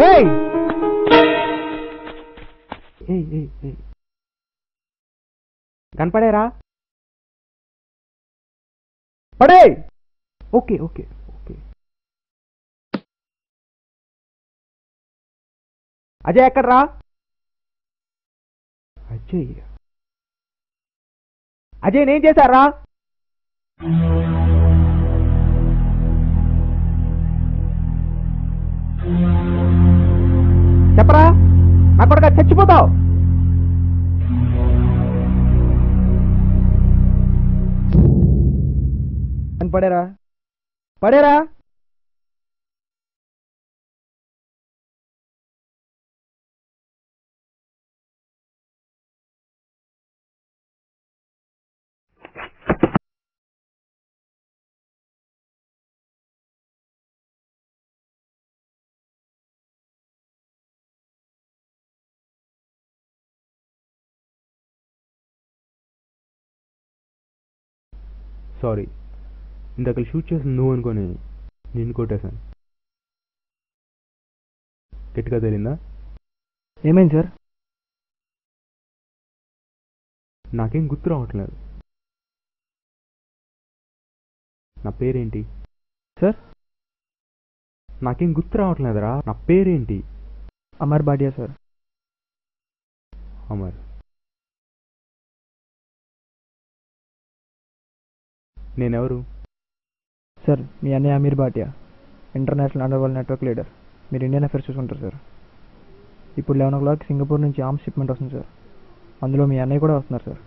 ఏయ్ ఏయ్ ఏయ్ ఏయ్ కనపడేరా? పడే. Okay okay okay. అజయ్ ఎక్కడ్రా? అజయ్ అజయ్ నేను చేశారా? చెప్పరా, నా కొడుకు చచ్చిపోతావు. పడేరా పడేరా. సారీ, ఇందాక షూట్ చేసింది నువ్వు అనుకోని నిన్ను కొట్టేశాను. గట్టిగా తేలిందా? ఏమైంది సార్? నాకేం గుర్తు రావట్లేదు. నా పేరేంటి సార్? నాకేం గుర్తు రావట్లేదురా. నా పేరేంటి? అమర్ భాటియా సార్. అమర్. నేనెవరు? సార్ మీ అన్నయ్య Amir Bhatia, international underworld network leader. మీరు ఇండియన్ అఫేర్స్ చూసుకుంటారు సార్. ఇప్పుడు 11 o'clock సింగపూర్ నుంచి ఆర్మ్స్ షిప్మెంట్ వస్తుంది సార్. అందులో మీ అన్నయ్య కూడా వస్తున్నారు సార్.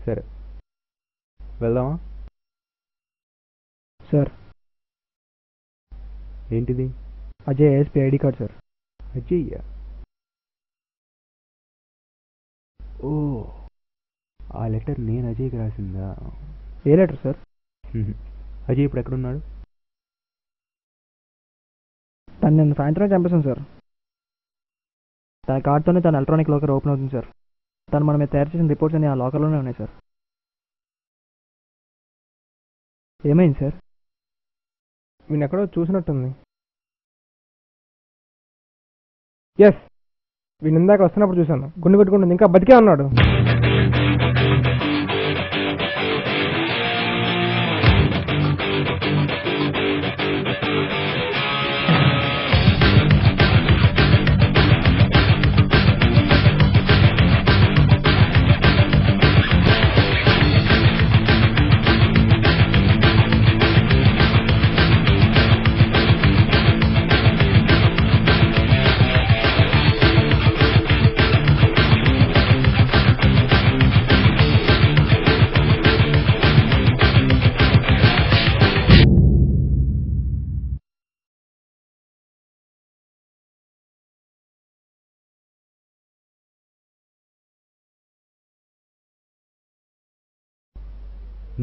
సరే వెళ్దామా? సార్ ఏంటిది? Ajay ASP ID card sir. Ajay? ఓ, ఆ లెటర్ నేను అజయ్కి రాసిందా? ఏ లెటర్ సార్? అజయ్ ఇప్పుడు ఎక్కడున్నాడు? తను నిన్న సాయంత్రం చంపేశాను సార్. తన కార్డ్తోనే తన ఎలక్ట్రానిక్ లాకర్ ఓపెన్ అవుతుంది సార్. తను మన మీద తయారు చేసిన రిపోర్ట్స్ అన్ని ఆ లాకర్లోనే ఉన్నాయి సార్. ఏమైంది సార్? వీళ్ళు ఎక్కడో చూసినట్టుంది. ఎస్, వీళ్ళు ఇందాక వస్తున్నప్పుడు చూశాను. గుండె కొట్టుకుంటుంది, ఇంకా బతికే ఉన్నాడు.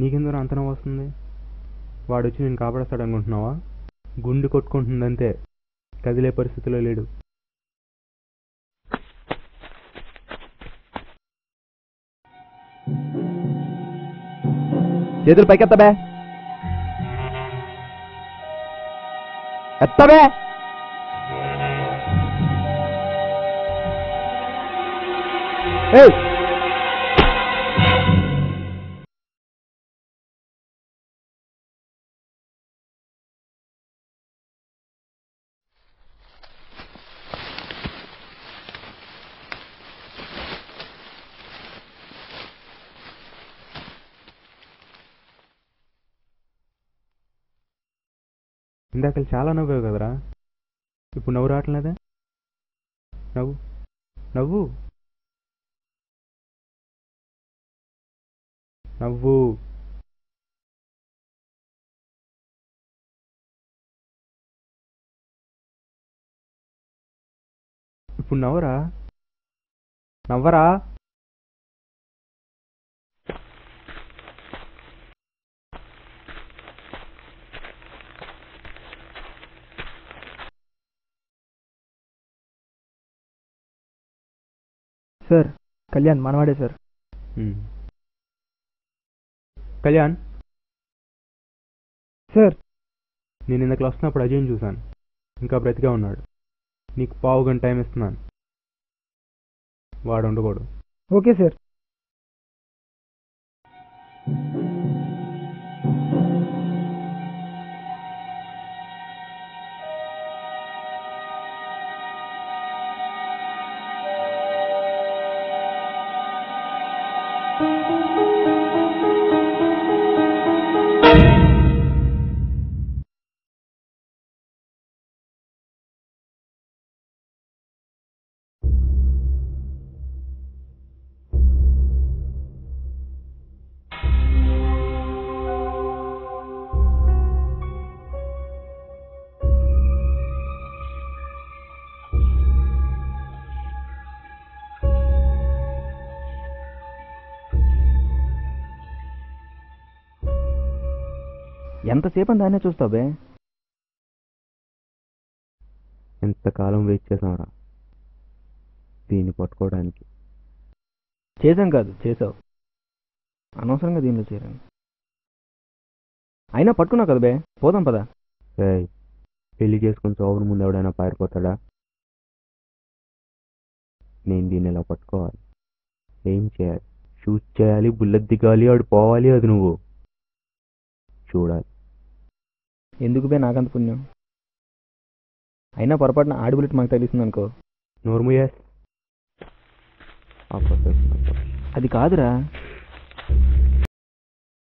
నీకెందుకు అంతనం వస్తుంది? వాడు వచ్చి నేను కాపాడేస్తాడు అనుకుంటున్నావా? గుండె కొట్టుకుంటుందంతే, కదిలే పరిస్థితిలో లేడు. చేతులు పైకెత్తబే, ఎత్తబే. ఏయ్, ఇందాక చాలా నవ్వావు కదరా, ఇప్పుడు నవ్వు రావట్లేదే? నవ్వు నవ్వు నవ్వు. ఇప్పుడు నవ్వరా, నవ్వరా. సార్ కళ్యాణ్ మనవాడే సార్. కళ్యాణ్, సార్ నేను ఇందాక వస్తున్నప్పుడు అజయ్ని చూశాను, ఇంకా బ్రతికే ఉన్నాడు. నీకు పావు గంట టైం ఇస్తున్నాను, వాడు ఉండకూడదు. Okay sir. ఎంతసేపు అని దాన్నే చూస్తావు బే? ఎంతకాలం వెయిట్ చేసావురా దీన్ని పట్టుకోవడానికి? చేసాం కాదు, చేసావు. అనవసరంగా దీనిలో చేరాను. అయినా పట్టుకున్నావు కదా బే, పోదాం పదా. ఏయ్, పెళ్లి చేసుకుని చోవుని ముందు ఎవడైనా పారిపోతాడా? నేను దీన్ని ఎలా పట్టుకోవాలి? ఏం చేయాలి? షూట్ చేయాలి, బుల్లెట్ దిగాలి, ఆడు పోవాలి, అది నువ్వు చూడాలి. ఎందుకు బే నాకంత పుణ్యం? అయినా పొరపాటున ఆడి బుల్లెట్ మాకు తగిలిస్తుంది అనుకో. నోర్ముయస్ అది కాదురా,